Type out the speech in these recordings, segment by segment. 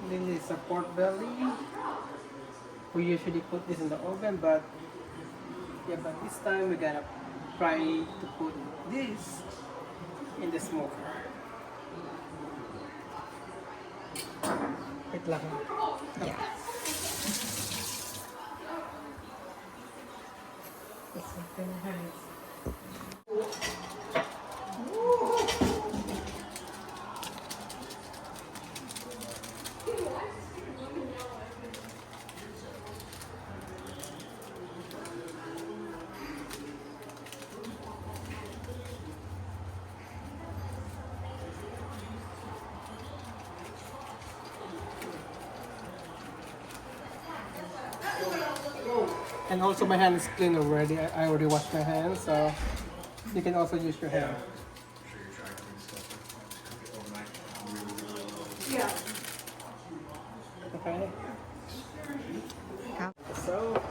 This is a pork belly. We usually put this in the oven, but yeah, but this time we're gonna try to put this in the smoker. Wait lang. Yeah. It's open hands. And also my hand is clean already. I already washed my hands, so you can also use your hand. Yeah. Okay. Come. So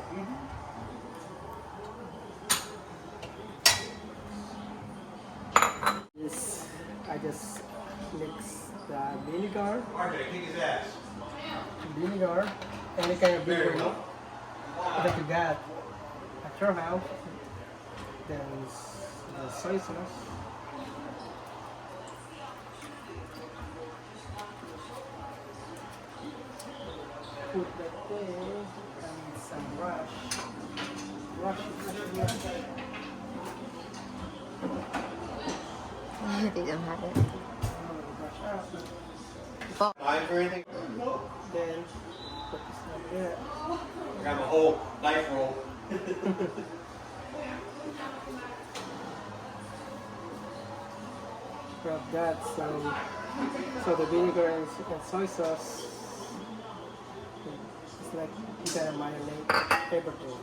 this, I just mix the vinegar, any kind of vinegar that you got at your house. Then the soy sauce. Put that there and some brush. Brush. They don't have it. Brush out. Knife or anything? Then put this like that. Grab a whole knife roll. Grab that, so the vinegar and soy sauce is like you gotta marinate everything.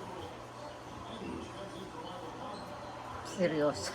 Seryoso.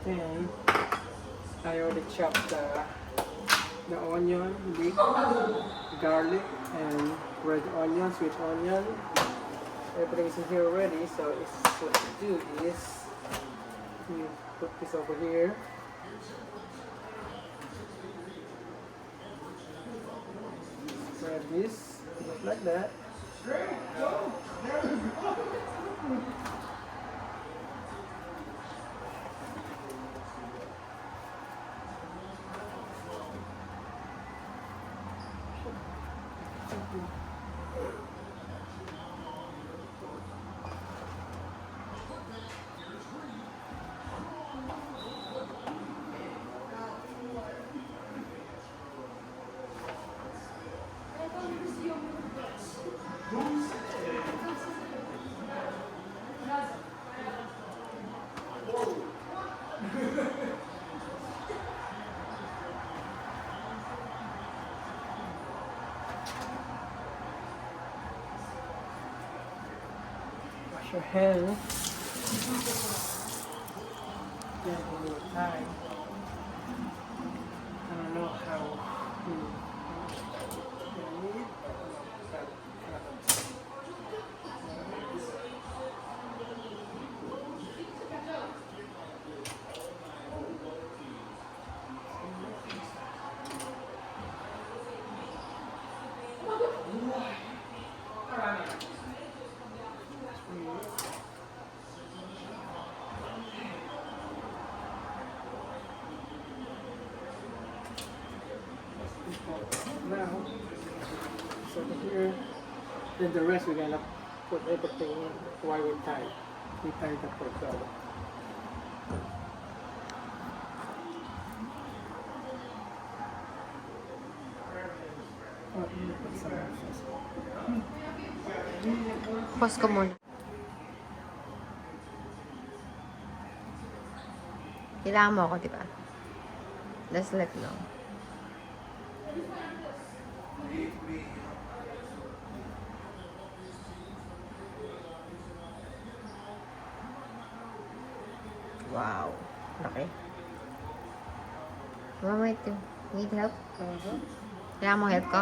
And I already chopped the onion, leek, garlic, and red onion, sweet onion. Everything is in here already, so it's what you do is you put this over here. Grab this, just like that. Wash your hands. Get a little time. I don't know how. Now, so here, then the rest we're gonna put everything in while we tie. We tie the pork. Pause ko muna. Kailangan mo ako, di ba? Just let know. Wow. Okay. Mama, wait. Need help? Kailangan mo help ko?